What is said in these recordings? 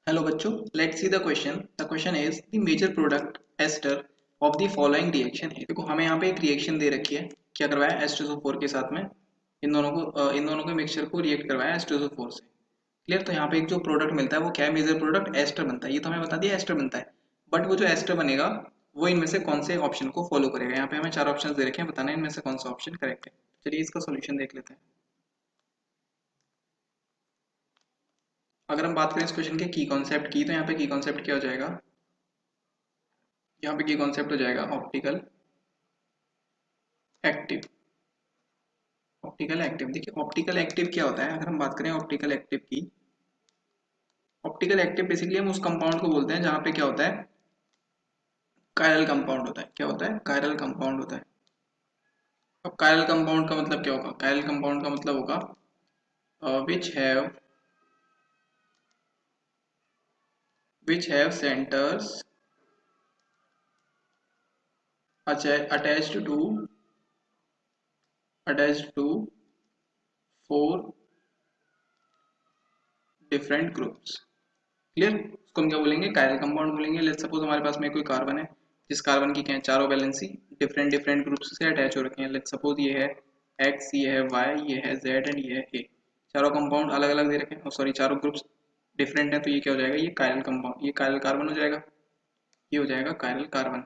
Hello बच्चों, let's see the question. The question is the major product ester of the following reaction है। देखो हमें यहाँ पे एक रिएक्शन दे रखी है। क्या करवाया H2SO4 के साथ में इन दोनों के मिक्सचर को रिएक्ट करवाया H2SO4 से। क्लियर। तो यहाँ पे एक जो प्रोडक्ट मिलता है वो क्या है, मेजर प्रोडक्ट एस्टर बनता है। ये तो हमें बता दिया एस्टर बनता है, बट वो जो एस्टर बनेगा वो इनमें से कौन से ऑप्शन को फॉलो करेगा। यहाँ पे हमें चार ऑप्शन दे रखे हैं, बताना है इनमें से कौन सा ऑप्शन करेक्ट है। चलिए इसका सोल्यूशन देख लेते हैं। अगर हम बात करें इस क्वेश्चन के की कॉन्सेप्ट की, तो यहाँ पे की कॉन्सेप्ट क्या हो जाएगा, यहाँ पे की कॉन्सेप्ट हो जाएगा ऑप्टिकल एक्टिव। ऑप्टिकल एक्टिव, देखिए ऑप्टिकल एक्टिव क्या होता है। अगर हम बात करें ऑप्टिकल एक्टिव की, ऑप्टिकल एक्टिव बेसिकली हम उस कंपाउंड को बोलते हैं जहाँ पे क्या होता है, कायरल कंपाउंड होता है। क्या होता है, कायरल कंपाउंड होता है। अब कायरल कंपाउंड का मतलब क्या होगा, कायरल कंपाउंड का मतलब होगा which have centres attached to four different groups. Clear. उसको हम क्या बोलेंगे, कायरल कंपाउंड बोलेंगे। लेट्स सपोज हमारे पास में कोई कार्बन है, जिस कार्बन की क्या है, चारों वैलेंसी डिफरेंट डिफरेंट ग्रुप्स से अटैच हो रखे हैं। लेट्स सपोज ये है एक्स, ये है वाई, ये है जेड एंड ये है ए। चारों कंपाउंड अलग अलग दे रखे हैं, सॉरी चारों ग्रुप्स डिफरेंट है। तो ये क्या हो जाएगा, ये कायरल कंपाउंड, ये कायरल कार्बन हो जाएगा, ये हो जाएगा कायरल कार्बन।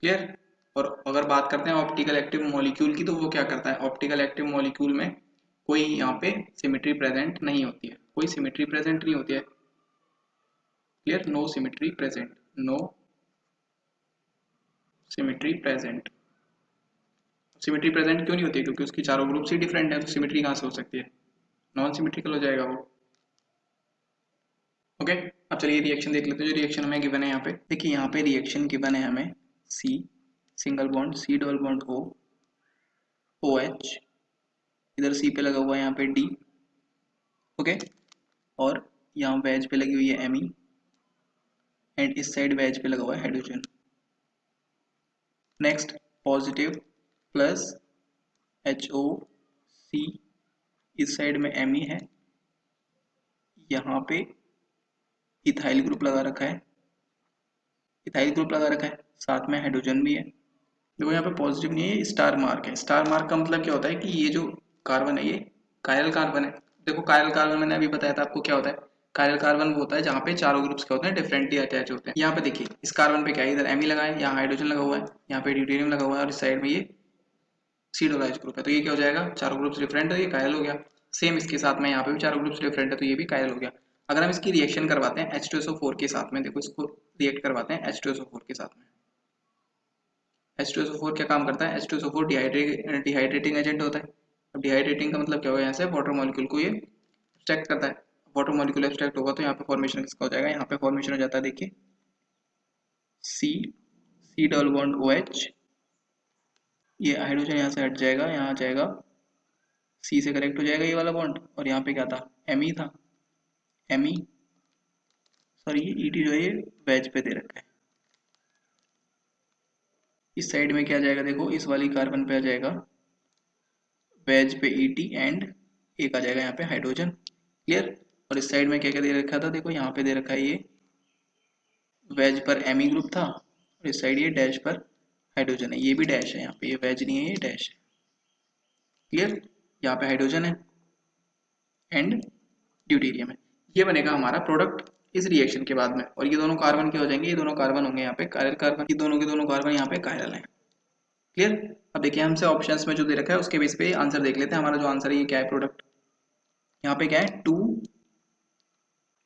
क्लियर। और अगर बात करते हैं ऑप्टिकल एक्टिव मॉलिक्यूल की, तो वो क्या करता है, ऑप्टिकल एक्टिव मॉलिक्यूल में कोई यहाँ पे सिमेट्री प्रेजेंट नहीं होती है, कोई सिमेट्री प्रेजेंट नहीं होती है। Clear, no symmetry present, no symmetry present. Symmetry present क्यों नहीं होती है, क्योंकि उसकी चारों ग्रुप्स ही डिफरेंट है, तो सिमेट्री कहाँ से हो सकती है, नॉन सिमेट्रिकल हो जाएगा वो। ओके। अब चलिए रिएक्शन देख लेते हैं। जो रिएक्शन हमें गिवन है यहाँ पे, देखिए यहाँ पे रिएक्शन गिवन है हमें C single bond, C double bond O, O H, इधर सी पे लगा हुआ है यहाँ पे डी। ओके। और यहाँ वेज पे लगी हुई है एम ई, एंड इस साइड वेज पे लगा हुआ है hydrogen. Next positive plus H O C, इस साइड में एम ई है, यहाँ पे इथाइल ग्रुप लगा रखा है, इथाइल ग्रुप लगा रखा है, साथ में हाइड्रोजन भी है। देखो यहाँ पे पॉजिटिव नहीं है, स्टार मार्क है। स्टार मार्क का मतलब क्या होता है कि ये जो कार्बन है ये कायरल कार्बन है। देखो कायरल कार्बन मैंने अभी बताया था आपको क्या होता है, कायरल कार्बन वो होता है जहाँ पे चारों ग्रुप्स क्या होते हैं, डिफरेंटली अटैच होते हैं। यहाँ पे देखिए इस कार्बन पे क्या है, इधर एमी लगा है, यहाँ हाइड्रोजन लगा हुआ है, यहाँ पे ड्यूटेरियम लगा हुआ है, और इस साइड में ये सी डबल एच ग्रुप है। तो ये क्या हो जाएगा, चारों ग्रुप्स डिफरेंट है, ये कायल हो गया। सेम इसके साथ में यहाँ पे भी चारों ग्रुप्स डिफरेंट है, तो ये भी कायल हो गया। अगर हम इसकी रिएक्शन करवाते हैं H2SO4 के साथ में, देखो इसको रिएक्ट करवाते हैं H2SO4 के साथ में। H2SO4 क्या काम करता है, H2SO4 डिहाइड्रेटिंग एजेंट होता है। अब डिहाइड्रेटिंग का मतलब क्या होगा, यहाँ से वाटर मॉलिक्यूल को ये एब्स्ट्रैक्ट करता है। वाटर मॉलिक्यूल एब्स्ट्रैक्ट होगा तो यहाँ पे फॉर्मेशन किसका हो जाएगा, यहाँ पे फॉर्मेशन हो जाता है, देखिए C, C double bond O H, ये हाइड्रोजन यहाँ से हट जाएगा, यहाँ आ जाएगा, सी से करेक्ट हो जाएगा ये वाला बॉन्ड, और यहाँ पे क्या था, एम ई था, एम ई, सॉरी ये ई टी जो है ये वेज पे दे रखा है। इस साइड में क्या आ जाएगा, देखो इस वाली कार्बन पे आ जाएगा वेज पे ई टी, एंड एक आ जाएगा यहाँ पे हाइड्रोजन। क्लियर। और इस साइड में क्या क्या दे रखा था, देखो यहाँ पे दे रखा है ये वेज पर एम ई ग्रुप था, और इस साइड ये डैश पर हाइड्रोजन है, ये भी डैश है, यहाँ पे ये वेज नहीं है, ये डैश है। क्लियर। यहाँ पे हाइड्रोजन है एंड ड्यूटेरियम है। ये बनेगा हमारा प्रोडक्ट इस रिएक्शन के बाद में, और ये दोनों कार्बन के हो जाएंगे, ये दोनों कार्बन होंगे यहाँ पे कायरल कार्बन, ये दोनों के दोनों कार्बन यहाँ पे कायरल है। क्लियर। अब देखिए हमसे ऑप्शंस में जो दे रखा है उसके बेस पे आंसर देख लेते हैं। हमारा जो आंसर है ये क्या है, प्रोडक्ट यहाँ पे क्या है, टू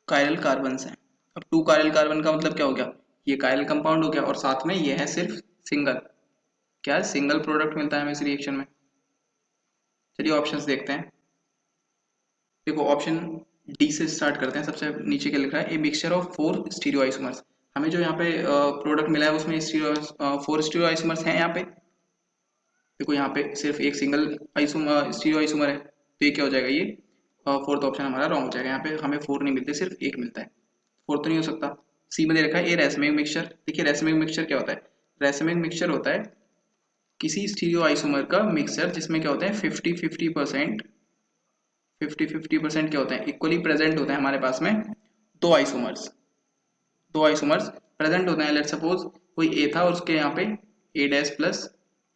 कायरल कार्बन है। अब टू कायरल कार्बन का मतलब क्या हो गया, ये कायरल कंपाउंड हो गया, और साथ में ये है सिर्फ सिंगल, क्या है, सिंगल प्रोडक्ट मिलता है हमें इस रिएक्शन में। चलिए ऑप्शंस देखते हैं। देखो ऑप्शन डी से स्टार्ट करते हैं। सबसे नीचे क्या लिख रहा है, a mixture of four stereo isomers. हमें जो यहाँ पे प्रोडक्ट मिला है उसमें फोर स्टीरियो आइसोमर्स हैं यहाँ पे। देखो यहाँ पे सिर्फ एक सिंगल आइसोमर, स्टीरियो आइसोमर है, तो ये क्या हो जाएगा, ये फोर्थ ऑप्शन हमारा रॉन्ग हो जाएगा। यहाँ पे हमें फोर नहीं मिलते, सिर्फ एक मिलता है, फोर्थ तो नहीं हो सकता। सी में दे रखा है ए रेसमिक मिक्सचर। देखिए रेसमिक मिक्सचर क्या होता है, रेसमिक मिक्सचर होता है किसी स्टीरियो आइसोमर का मिक्सचर जिसमें क्या होता है 50-50% 50-50% क्या होता है, इक्वली प्रेजेंट होता है हमारे पास में दो आइसोमर्स, दो आइसोमर्स प्रेजेंट होते हैं। लेट सपोज कोई ए था और उसके यहाँ पे A dash plus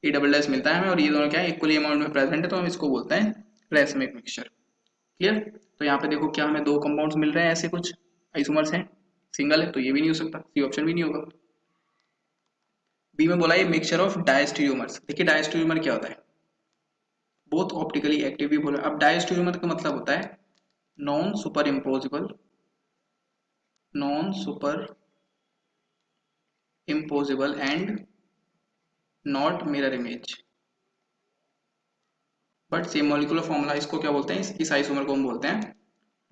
A double dash मिलता है हमें, और ये दोनों क्या है इक्वली अमाउंट में प्रेजेंट है, तो हम इसको बोलते हैं रैसमिक मिक्सचर। क्लियर। तो यहाँ पे देखो क्या हमें दो कंपाउंड्स मिल रहे हैं, ऐसे कुछ आइसोमर्स हैं, सिंगल है तो ये भी नहीं हो सकता, सी ऑप्शन भी नहीं होगा। बी में बोला ये मिक्सचर ऑफ डायस्टीरियोमर्स। देखिए डायस्टीरियोमर क्या होता है, बोथ ऑप्टिकली एक्टिव भी बोला। अब डायस्टीरियोमर का मतलब होता है non super imposable, non super imposable and not mirror image, but same molecular formula. इसको क्या बोलते हैं, इस आइसोमर को हम बोलते हैं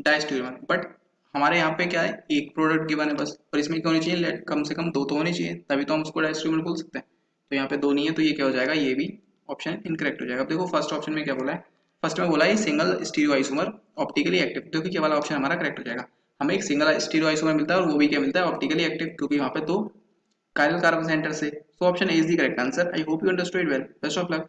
डायस्टीरियोमर। बट हमारे यहाँ पे क्या है, एक प्रोडक्ट गिवन है बस, और इसमें क्या होनी चाहिए, कम से कम दो तो होनी चाहिए, तभी तो हम उसको डायस्टीरियोमर बोल सकते हैं। तो यहाँ पे दो नहीं है, तो ये क्या हो जाएगा, ये भी ऑप्शन इनकरेक्ट हो जाएगा। अब देखो फर्स्ट ऑप्शन में क्या बोला है, फर्स्ट में बोला है single stereo isomer optically active, क्योंकि क्या वाला ऑप्शन हमारा करेक्ट हो जाएगा। हमें एक सिंगल स्टीरियो आइसोमर मिलता है और वो भी क्या मिलता है, ऑप्टिकली एक्टिव, क्योंकि वहाँ पे दो कायरल कार्बन सेंटर से। So option A is the correct answer. I hope you understood well. Best of luck.